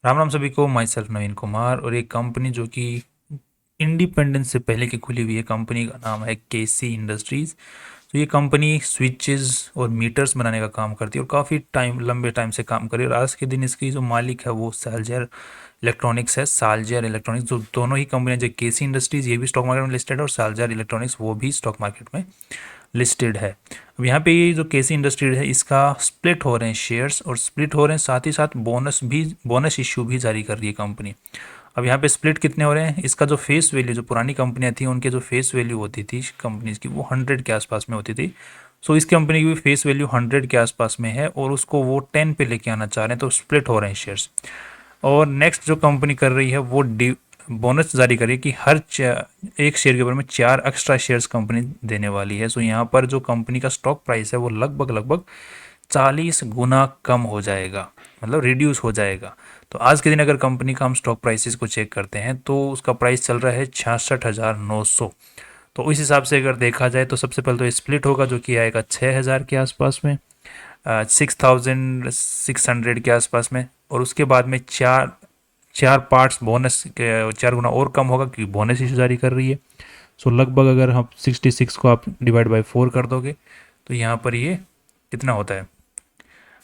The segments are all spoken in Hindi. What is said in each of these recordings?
राम राम सभी को। माई सेल्फ नवीन कुमार और एक कंपनी जो कि इंडिपेंडेंस से पहले की खुली हुई है, कंपनी का नाम है केसी इंडस्ट्रीज़। तो ये कंपनी स्विचेस और मीटर्स बनाने का काम करती है और काफ़ी लंबे टाइम से काम कर रही है। और आज के दिन इसकी जो मालिक है वो सालजेर इलेक्ट्रॉनिक्स है। सालजेर इलेक्ट्रॉनिक्स, जो दोनों ही कंपनियां, जो केसी इंडस्ट्रीज़ ये भी स्टॉक मार्केट में लिस्टेड है और सालजेर इलेक्ट्रॉनिक्स वो भी स्टॉक मार्केट में लिस्टेड है। अब यहाँ पे ये जो केसी इंडस्ट्रीज है इसका स्प्लिट हो रहे हैं शेयर्स, और स्प्लिट हो रहे हैं साथ ही साथ बोनस इश्यू भी जारी कर रही है कंपनी। अब यहाँ पे स्प्लिट कितने हो रहे हैं, इसका जो फेस वैल्यू, जो पुरानी कंपनियां थी उनके जो फेस वैल्यू होती थी कंपनीज की, वो 100 के आसपास में होती थी। सो इस कंपनी की भी फेस वैल्यू 100 के आसपास में है और उसको वो 10 पे लेके आना चाह रहे हैं, तो स्प्लिट हो रहे हैं शेयर्स। और नेक्स्ट जो कंपनी कर रही है वो बोनस जारी करी कि एक शेयर के ऊपर में 4 एक्स्ट्रा शेयर्स कंपनी देने वाली है। सो यहाँ पर जो कंपनी का स्टॉक प्राइस है वो लगभग लगभग 40 गुना कम हो जाएगा, मतलब रिड्यूस हो जाएगा। तो आज के दिन अगर कंपनी का हम स्टॉक प्राइसेस को चेक करते हैं तो उसका प्राइस चल रहा है 66,900। तो इस हिसाब से अगर देखा जाए तो सबसे पहले तो स्प्लिट होगा जो कि आएगा 6,000 के आसपास में, 6,600 के आसपास में। और उसके बाद में चार चार पार्ट्स बोनस के 4 गुना और कम होगा क्योंकि बोनस इशू जारी कर रही है। सो लगभग अगर हम 66 को आप डिवाइड बाई 4 कर दोगे तो यहाँ पर ये कितना होता है,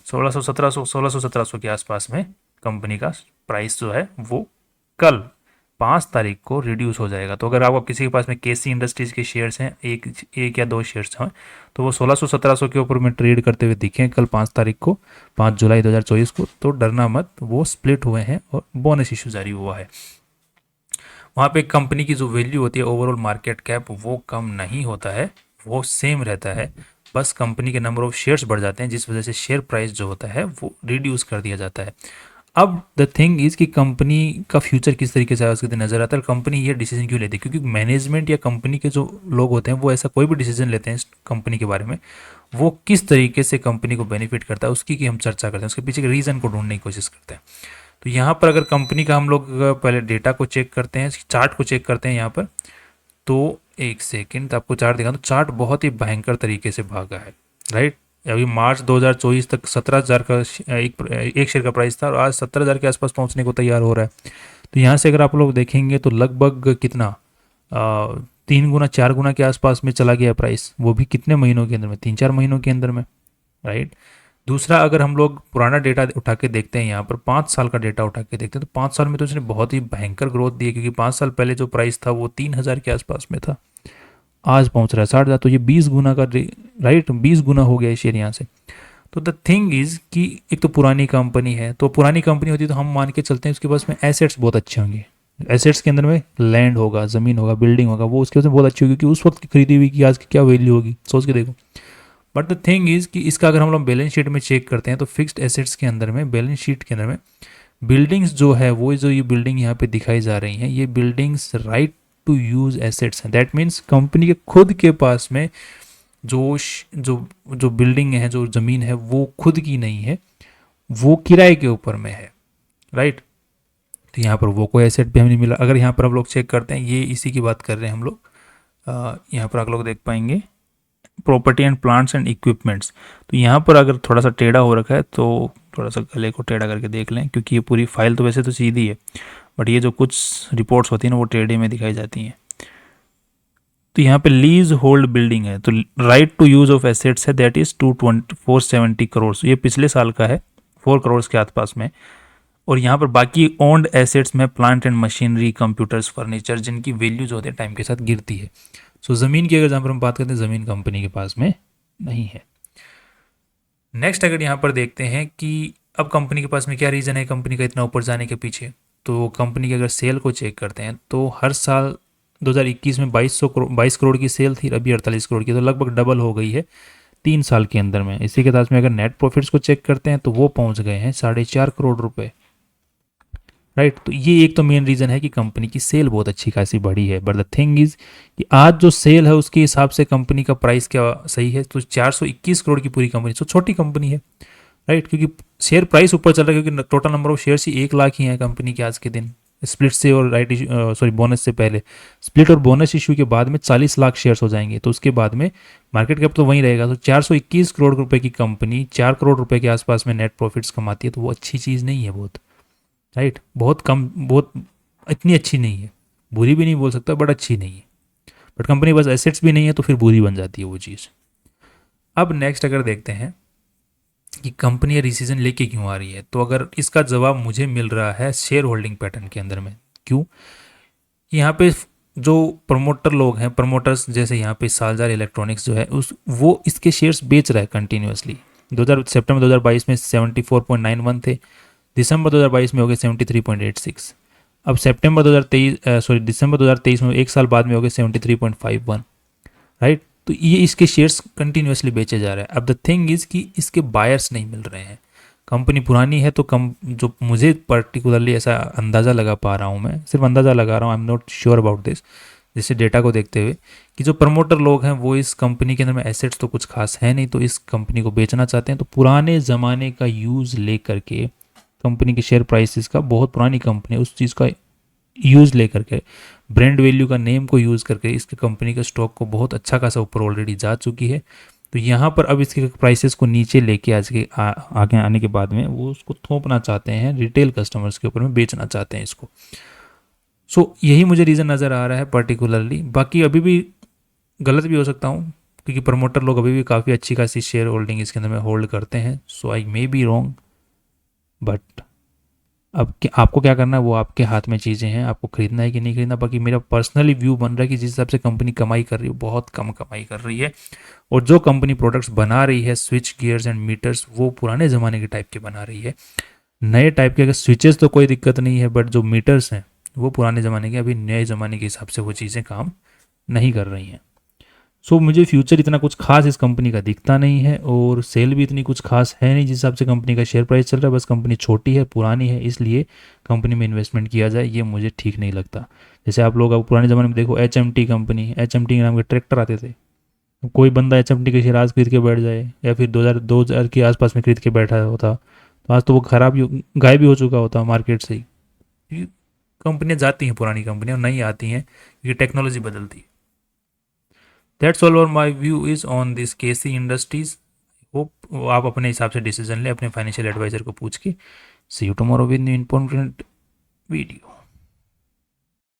1600 के आसपास में कंपनी का प्राइस जो है वो कल 5 तारीख को रिड्यूस हो जाएगा। तो अगर आपको किसी के पास में केसी इंडस्ट्रीज के शेयर्स हैं, एक या दो शेयर्स हैं, तो वो 1600-1700 के ऊपर में ट्रेड करते हुए दिखें कल 5 तारीख को, 5 जुलाई 2024 को, तो डरना मत, वो स्प्लिट हुए हैं और बोनस इशू जारी हुआ है। वहाँ पे कंपनी की जो वैल्यू होती है, ओवरऑल मार्केट कैप, वो कम नहीं होता है, वो सेम रहता है। बस कंपनी के नंबर ऑफ शेयर्स बढ़ जाते हैं जिस वजह से शेयर प्राइस जो होता है वो रिड्यूस कर दिया जाता है। अब द थिंग इज कि कंपनी का फ्यूचर किस तरीके से उसके दिन नजर आता है, कंपनी ये डिसीजन क्यों लेती है, क्योंकि मैनेजमेंट या कंपनी के जो लोग होते हैं वो ऐसा कोई भी डिसीजन लेते हैं कंपनी के बारे में, वो किस तरीके से कंपनी को बेनिफिट करता है उसकी की हम चर्चा करते हैं, उसके पीछे के रीज़न को ढूंढने की कोशिश करते हैं। तो यहाँ पर अगर कंपनी का हम लोग पहले डेटा को चेक करते हैं, चार्ट को चेक करते हैं यहाँ पर, तो एक सेकेंड आपको चार्ट दिखा, तो चार्ट बहुत ही भयंकर तरीके से भागा है, राइट। अभी मार्च 2024 तक 17,000 का एक शेयर का प्राइस था और आज 70,000 के आसपास पहुंचने को तैयार हो रहा है। तो यहाँ से अगर आप लोग देखेंगे तो लगभग कितना 3 गुना 4 गुना के आसपास में चला गया प्राइस, वो भी कितने महीनों के अंदर में, 3-4 महीनों के अंदर में, राइट। दूसरा, अगर हम लोग पुराना डेटा उठा के देखते हैं, यहाँ पर 5 साल का डेटा उठा के देखते हैं, तो 5 साल में तो इसने बहुत ही भयंकर ग्रोथ दी है, क्योंकि 5 साल पहले जो प्राइस था वो 3,000 के आसपास में था, आज पहुंच रहा है 60,000। तो ये 20 गुना का, राइट, 20 गुना हो गया शेयर यहाँ से। तो द थिंग इज कि एक तो पुरानी कंपनी है, तो पुरानी कंपनी होती है तो हम मान के चलते हैं उसके पास में एसेट्स बहुत अच्छे होंगे। एसेट्स के अंदर में लैंड होगा, ज़मीन होगा, बिल्डिंग होगा, वो उसके पास में बहुत अच्छी होगी, क्योंकि उस वक्त की खरीदी हुई कि आज की क्या वैल्यू होगी, सोच के देखो। बट द थिंग इज कि इसका अगर हम लोग बैलेंस शीट में चेक करते हैं तो फिक्स्ड एसेट्स के अंदर में, बैलेंस शीट के अंदर में बिल्डिंग्स जो है, वो जो ये बिल्डिंग यहाँ पे दिखाई जा रही हैं, ये buildings right to use assets हैं। दैट मीन्स कंपनी के खुद के पास में जो जो जो बिल्डिंग है, जो ज़मीन है, वो खुद की नहीं है, वो किराए के ऊपर में है, राइट। तो यहाँ पर वो कोई एसेट भी हमें नहीं मिला। अगर यहाँ पर हम लोग चेक करते हैं, ये इसी की बात कर रहे हैं हम लोग, यहाँ पर आप लोग देख पाएंगे property and plants and equipments. तो यहाँ पर अगर थोड़ा सा टेढ़ा हो रखा है तो थोड़ा सा गले को टेढ़ा करके देख लें, क्योंकि ये पूरी फाइल तो वैसे तो सीधी है, बट ये जो कुछ रिपोर्ट्स होती हैं ना वो टेढ़े में दिखाई जाती हैं। तो यहाँ पे लीज होल्ड बिल्डिंग है, तो right to use of assets है, दैट इज 470 करोड़, ये पिछले साल का है, 4 करोड़ के आसपास में। और यहाँ पर बाकी ओन्ड एसेट्स में plant and machinery, computers, furniture, जिनकी वैल्यू जो होती है टाइम के साथ गिरती है। सो ज़मीन की अगर जहाँ पर हम बात करते हैं, ज़मीन कंपनी के पास में नहीं है। नेक्स्ट अगर यहाँ पर देखते हैं कि अब कंपनी के पास में क्या रीज़न है कंपनी का इतना ऊपर जाने के पीछे, तो कंपनी की अगर सेल को चेक करते हैं तो हर साल 2021 में 22 करोड़ की सेल थी, अभी 48 करोड़ की, तो लगभग डबल हो गई है 3 साल के अंदर में। इसी के साथ में अगर नेट प्रॉफिट्स को चेक करते हैं तो वो पहुंच गए हैं 4.5 करोड़ रुपए, राइट। तो ये एक तो मेन रीज़न है कि कंपनी की सेल बहुत अच्छी खासी बढ़ी है। बट द थिंग इज कि आज जो सेल है उसके हिसाब से कंपनी का प्राइस क्या सही है, तो 421 करोड़ की पूरी कंपनी, तो छोटी कंपनी है, राइट, क्योंकि शेयर प्राइस ऊपर चल रहा है, क्योंकि टोटल नंबर ऑफ शेयर्स ही 1 लाख ही है कंपनी के आज के दिन, स्प्लिट से और बोनस से पहले। स्प्लिट और बोनस इशू के बाद में 40 लाख शेयर्स हो जाएंगे, तो उसके बाद में मार्केट कैप तो वहीं रहेगा। तो 421 करोड़ रुपए की कंपनी 4 करोड़ रुपए के आसपास में नेट प्रॉफिट्स कमाती है, तो वो अच्छी चीज़ नहीं है बहुत, राइट, बहुत कम, बहुत इतनी अच्छी नहीं है, बुरी भी नहीं बोल सकता बट अच्छी नहीं है। बट कंपनी के पास एसेट्स भी नहीं है तो फिर बुरी बन जाती है वो चीज़। अब नेक्स्ट अगर देखते हैं कि कंपनी ये डिसीजन लेके क्यों आ रही है, तो अगर इसका जवाब मुझे मिल रहा है शेयर होल्डिंग पैटर्न के अंदर में। क्यों? यहाँ पे जो प्रमोटर लोग हैं, प्रमोटर्स जैसे यहाँ पे सालजार इलेक्ट्रॉनिक्स जो है उस वो इसके शेयर्स बेच रहा है कंटिन्यूअसली। 2000 सितंबर 2022 में 74.91 थे, दिसंबर 2022 में हो गए 73.86, अब सितंबर 2023 सॉरी दिसंबर 2023 में एक साल बाद में हो गए 73.51, राइट। तो ये इसके शेयर्स कंटिन्यूसली बेचे जा रहे हैं। अब द थिंग इज कि इसके बायर्स नहीं मिल रहे हैं। कंपनी पुरानी है तो कम, जो मुझे पर्टिकुलरली ऐसा अंदाज़ा लगा पा रहा हूँ, मैं सिर्फ अंदाज़ा लगा रहा हूँ, I am not sure about this, जैसे डेटा को देखते हुए, कि जो प्रमोटर लोग हैं वो इस कंपनी के अंदर में एसेट्स तो कुछ खास है नहीं, तो इस कंपनी को बेचना चाहते हैं। तो पुराने ज़माने का यूज़ ले करके कंपनी के शेयर प्राइसेस का, बहुत पुरानी कंपनी उस चीज़ का यूज़ ले करके, ब्रांड वैल्यू का नेम को यूज़ करके इसके कंपनी के स्टॉक को बहुत अच्छा खासा ऊपर ऑलरेडी जा चुकी है। तो यहाँ पर अब इसके प्राइसेस को नीचे लेके आज के आगे आने के बाद में वो उसको थोपना चाहते हैं रिटेल कस्टमर्स के ऊपर में, बेचना चाहते हैं इसको। सो यही मुझे रीज़न नज़र आ रहा है पर्टिकुलरली। बाकी अभी भी गलत भी हो सकता हूँ, क्योंकि प्रमोटर लोग अभी भी काफ़ी अच्छी खासी शेयर होल्डिंग इसके अंदर में होल्ड करते हैं। सो आई मे बी रॉन्ग, बट अब आपको क्या करना है वो आपके हाथ में चीज़ें हैं, आपको खरीदना है कि नहीं खरीदना। बाकी मेरा पर्सनली व्यू बन रहा है कि जिस हिसाब से कंपनी कमाई कर रही है बहुत कम कमाई कर रही है, और जो कंपनी प्रोडक्ट्स बना रही है स्विच गियर्स एंड मीटर्स वो पुराने ज़माने के टाइप के बना रही है। नए टाइप के अगर स्विचेस तो कोई दिक्कत नहीं है, बट जो मीटर्स हैं वो पुराने ज़माने के, अभी नए ज़माने के हिसाब से वो चीज़ें काम नहीं कर रही हैं। सो मुझे फ्यूचर इतना कुछ खास इस कंपनी का दिखता नहीं है, और सेल भी इतनी कुछ खास है नहीं जिस हिसाब से कंपनी का शेयर प्राइस चल रहा है। बस कंपनी छोटी है, पुरानी है, इसलिए कंपनी में इन्वेस्टमेंट किया जाए ये मुझे ठीक नहीं लगता। जैसे आप लोग अब पुराने ज़माने में देखो, HMT कंपनी, HMT के नाम के ट्रैक्टर आते थे, कोई बंदा HMT के शेयर आज खरीद के बैठ जाए, या फिर 2000 के आसपास में खरीद के बैठा होता, तो आज तो वो खराब गायब भी हो चुका होता मार्केट से ही। कंपनियाँ जाती हैं, पुरानी कंपनियाँ नहीं आती हैं क्योंकि टेक्नोलॉजी बदलती है। दैट्स ऑल और my view is on this KC industries. Hope आप अपने हिसाब से डिसीजन लें अपने फाइनेंशियल एडवाइजर को पूछ के। See you tomorrow with new important video.